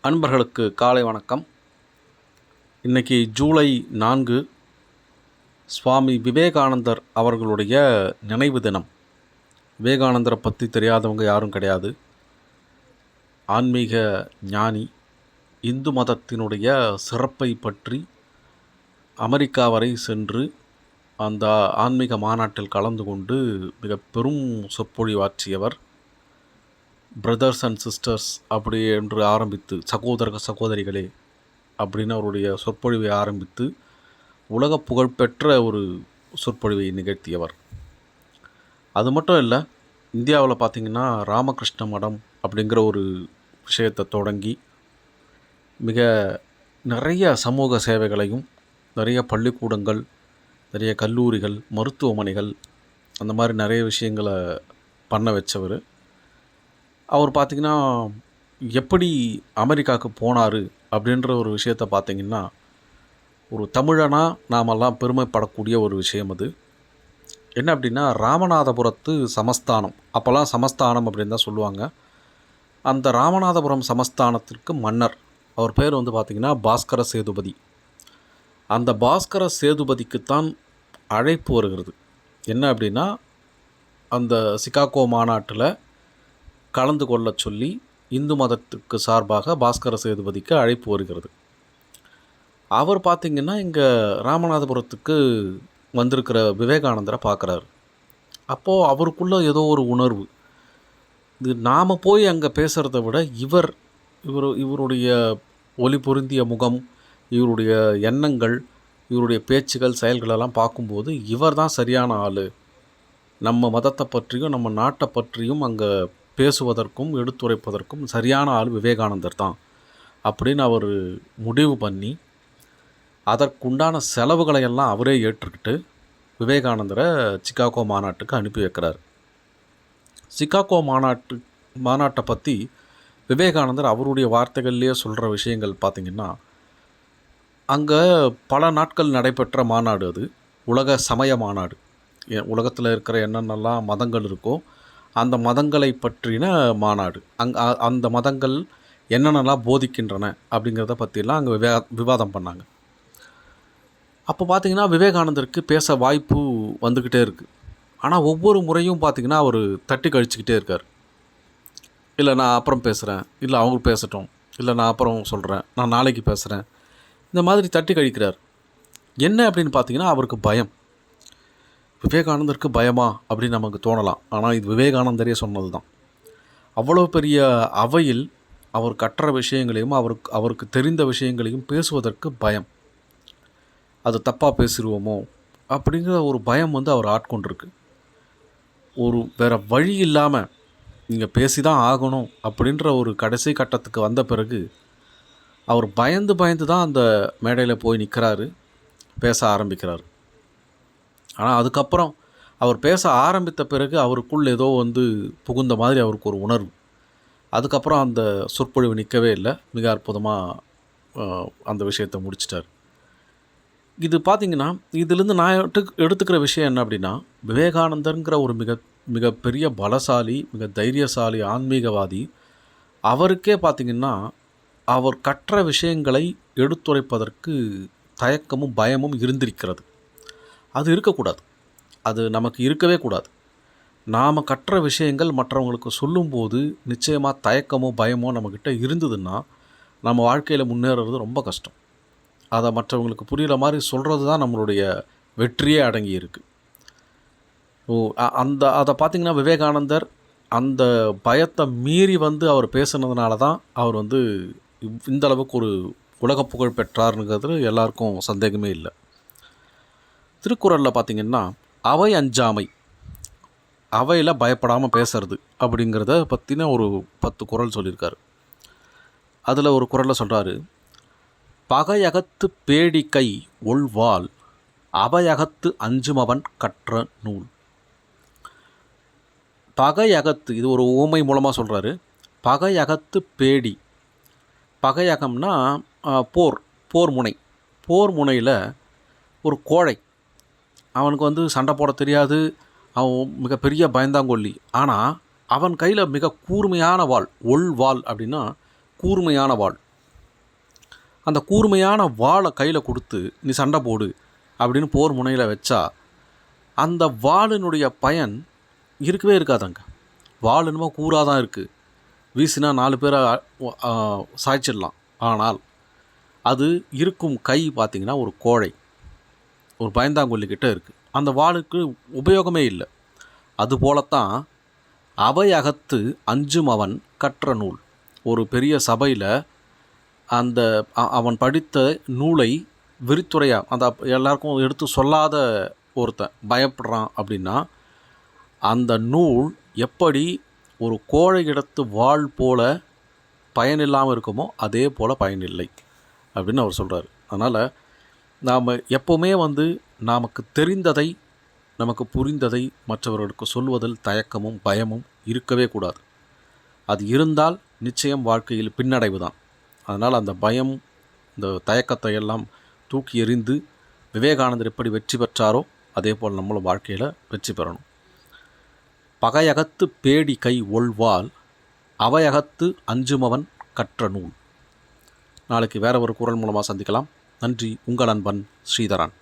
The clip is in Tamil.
அன்பர்களுக்கு காலை வணக்கம். இன்றைக்கி ஜூலை 4 சுவாமி விவேகானந்தர் அவர்களுடைய நினைவு தினம். விவேகானந்தரை பற்றி தெரியாதவங்க யாரும் கிடையாது. ஆன்மீக ஞானி. இந்து மதத்தினுடைய சிறப்பை பற்றி அமெரிக்கா வரை சென்று அந்த ஆன்மீக மாநாட்டில் கலந்து கொண்டு மிக பெரும் சொற்பொழிவாற்றியவர். பிரதர்ஸ் அண்ட் சிஸ்டர்ஸ் அப்படி என்று ஆரம்பித்து, சகோதர சகோதரிகளே அப்படின்னு அவருடைய சொற்பொழிவை ஆரம்பித்து உலக புகழ்பெற்ற ஒரு சொற்பொழிவை நிகழ்த்தியவர். அது மட்டும் இல்லை, இந்தியாவில் பார்த்திங்கன்னா ராமகிருஷ்ண மடம் அப்படிங்கிற ஒரு விஷயத்தை தொடங்கி மிக நிறைய சமூக சேவைகளையும், நிறைய பள்ளிக்கூடங்கள், நிறைய கல்லூரிகள், மருத்துவமனைகள், அந்த மாதிரி நிறைய விஷயங்களை பண்ண வச்சவர். அவர் பார்த்திங்கன்னா எப்படி அமெரிக்காவுக்கு போனார் அப்படின்ற ஒரு விஷயத்தை பார்த்திங்கன்னா, ஒரு தமிழனாக நாமெல்லாம் பெருமைப்படக்கூடிய ஒரு விஷயம் அது. என்ன அப்படின்னா, ராமநாதபுரத்து சமஸ்தானம், அப்போல்லாம் சமஸ்தானம் அப்படின்னு தான் சொல்லுவாங்க. அந்த ராமநாதபுரம் சமஸ்தானத்திற்கு மன்னர், அவர் பேர் பார்த்திங்கன்னா பாஸ்கர சேதுபதி. அந்த பாஸ்கர சேதுபதிக்குத்தான் அழைப்பு வருகிறது. என்ன அப்படின்னா, அந்த சிகாகோ மாநாட்டில் கலந்து கொள்ள சொல்லி இந்து மதத்துக்கு சார்பாக பாஸ்கர சேதுபதிக்கு அழைப்பு வருகிறது. அவர் பார்த்திங்கன்னா இங்கே ராமநாதபுரத்துக்கு வந்திருக்கிற விவேகானந்தரை பார்க்குறாரு. அப்போது அவருக்குள்ளே ஏதோ ஒரு உணர்வு, இது நாம் போய் அங்கே பேசுகிறத விட இவருடைய ஒளி பொருந்திய முகம், இவருடைய எண்ணங்கள், இவருடைய பேச்சுகள், செயல்களெல்லாம் பார்க்கும்போது இவர் தான் சரியான ஆள், நம்ம மதத்தை பற்றியும் நம்ம நாட்டை பற்றியும் அங்கே பேசுவதற்கும் எடுத்துரைப்பதற்கும் சரியான ஆள் விவேகானந்தர் தான் அப்படின்னு அவர் முடிவு பண்ணி அதற்குண்டான செலவுகளை எல்லாம் அவரே ஏற்றுக்கிட்டு விவேகானந்தரை சிகாகோ மாநாட்டுக்கு அனுப்பி வைக்கிறார். சிகாகோ மாநாட்டை பற்றி விவேகானந்தர் அவருடைய வார்த்தைகள்லேயே சொல்கிற விஷயங்கள் பார்த்திங்கன்னா, அங்கே பல நாட்கள் நடைபெற்ற மாநாடு அது. உலக சமய மாநாடு. உலகத்தில் இருக்கிற என்னென்னலாம் மதங்கள் இருக்கோ அந்த மதங்களை பற்றின மாநாடு. அந்த மதங்கள் என்னென்னலாம் போதிக்கின்றன அப்படிங்கிறத பற்றிலாம் அங்கே விவாதம் பண்ணாங்க. அப்போ பார்த்திங்கன்னா விவேகானந்தருக்கு பேச வாய்ப்பு வந்துக்கிட்டே இருக்குது. ஆனால் ஒவ்வொரு முறையும் பார்த்திங்கன்னா அவர் தட்டி கழிச்சிக்கிட்டே இருக்கார். இல்லை நான் அப்புறம் பேசுகிறேன், இல்லை அவங்க பேசட்டும், இல்லை நான் அப்புறம் சொல்கிறேன், நான் நாளைக்கு பேசுகிறேன், இந்த மாதிரி தட்டி கழிக்கிறார். என்ன அப்படின்னு பார்த்திங்கன்னா அவருக்கு பயம். விவேகானந்தருக்கு பயமா அப்படின்னு நமக்கு தோணலாம். ஆனால் இது விவேகானந்தரே சொன்னது தான். அவ்வளோ பெரிய அவையில் அவர் கற்ற விஷயங்களையும் அவருக்கு தெரிந்த விஷயங்களையும் பேசுவதற்கு பயம். அது தப்பாக பேசிடுவோமோ அப்படிங்கிற ஒரு பயம் அவர் ஆட்கொண்டிருக்கு. ஒரு வேறு வழி இல்லாமல் நீங்கள் பேசி தான் ஆகணும் அப்படின்ற ஒரு கடைசி கட்டத்துக்கு வந்த பிறகு அவர் பயந்து தான் அந்த மேடையில் போய் நிற்கிறாரு, பேச ஆரம்பிக்கிறார். ஆனால் அதுக்கப்புறம் அவர் பேச ஆரம்பித்த பிறகு அவருக்குள் ஏதோ புகுந்த மாதிரி அவருக்கு ஒரு உணர்வு. அதுக்கப்புறம் அந்த சொற்பொழிவு நிற்கவே இல்லை. மிக அற்புதமாக அந்த விஷயத்தை முடிச்சிட்டார். இது பார்த்திங்கன்னா, இதிலேருந்து நான் எடுத்துக்கிற விஷயம் என்ன அப்படின்னா, விவேகானந்தருங்கிற ஒரு மிகப்பெரிய பலசாலி, மிக தைரியசாலி ஆன்மீகவாதி. அவருக்கே பார்த்திங்கன்னா அவர் கற்ற விஷயங்களை எடுத்துரைப்பதற்கு தயக்கமும் பயமும் இருந்திருக்கிறது. அது இருக்கக்கூடாது. அது நமக்கு இருக்கவே கூடாது. நாம் கற்ற விஷயங்கள் மற்றவங்களுக்கு சொல்லும்போது நிச்சயமாக தயக்கமோ பயமோ நம்மக்கிட்ட இருந்ததுன்னா நம்ம வாழ்க்கையில் முன்னேறது ரொம்ப கஷ்டம். அதை மற்றவங்களுக்கு புரிகிற மாதிரி சொல்கிறது தான் நம்மளுடைய வெற்றியே அடங்கி இருக்குது. அதை பார்த்திங்கன்னா விவேகானந்தர் அந்த பயத்தை மீறி அவர் பேசுனதுனால தான் அவர் இந்த அளவுக்கு ஒரு உலக புகழ் பெற்றாருங்கிறது எல்லாருக்கும் சந்தேகமே இல்லை. திருக்குறளில் பார்த்திங்கன்னா அவை அஞ்சாமை, அவையில் பயப்படாமல் பேசுறது அப்படிங்கிறத பற்றின ஒரு 10 குறள் சொல்லியிருக்காரு. அதில் ஒரு குறளில் சொல்கிறாரு, பகையகத்து பேடிக்கை ஒள்வாள் அவையகத்து அஞ்சுமவன் கற்ற நூல். பகையகத்து, இது ஒரு உவமை மூலமாக சொல்கிறாரு. பகையகத்து பேடி, பகையகம்னா போர் முனை. போர் முனையில் ஒரு கோழை, அவனுக்கு சண்டை போட தெரியாது, அவன் மிகப்பெரிய பயந்தாங்கொல்லி. ஆனால் அவன் கையில் மிக கூர்மையான வாள், ஒள் வாள் அப்படின்னா கூர்மையான வாள், அந்த கூர்மையான வாளை கையில் கொடுத்து நீ சண்டை போடு அப்படின்னு போர் முனையில் வச்சா அந்த வாளினுடைய பயன் இருக்கவே இருக்காதாங்க. வாள் என்னமோ கூராக தான் இருக்குது, வீசினா 4 பேரை சாய்ச்சிடலாம். ஆனால் அது இருக்கும் கை பார்த்திங்கன்னா ஒரு கோழை, ஒரு பயந்தாங்கொல்லிக்கிட்ட இருக்குது. அந்த வாளுக்கு உபயோகமே இல்லை. அதுபோலத்தான் அவை அகத்து அஞ்சும் அவன் கற்ற நூல். ஒரு பெரிய சபையில் அந்த அவன் படித்த நூலை விரித்துரையாக அந்த எல்லாருக்கும் எடுத்து சொல்லாத ஒருத்தன் பயப்படுறான் அப்படின்னா அந்த நூல் எப்படி ஒரு கோழை இடத்து வாள் போல பயனில்லாமல் இருக்குமோ அதே போல் பயனில்லை அப்படின்னு அவர் சொல்கிறார். அதனால் நாம் எப்போவுமே நமக்கு தெரிந்ததை, நமக்கு புரிந்ததை மற்றவர்களுக்கு சொல்வதில் தயக்கமும் பயமும் இருக்கவே கூடாது. அது இருந்தால் நிச்சயம் வாழ்க்கையில் பின்னடைவு தான். அதனால் அந்த பயம், இந்த தயக்கத்தை எல்லாம் தூக்கி எறிந்து விவேகானந்தர் எப்படி வெற்றி பெற்றாரோ அதே போல் நம்மளும் வாழ்க்கையில் வெற்றி பெறணும். பகையகத்து பேடி கை ஒள்வால் அவையகத்து அஞ்சுமவன் கற்ற நூல். நாளைக்கு வேற ஒரு குரல் மூலமாக சந்திக்கலாம். நன்றி. உங்கள் அன்பன் ஸ்ரீதரன்.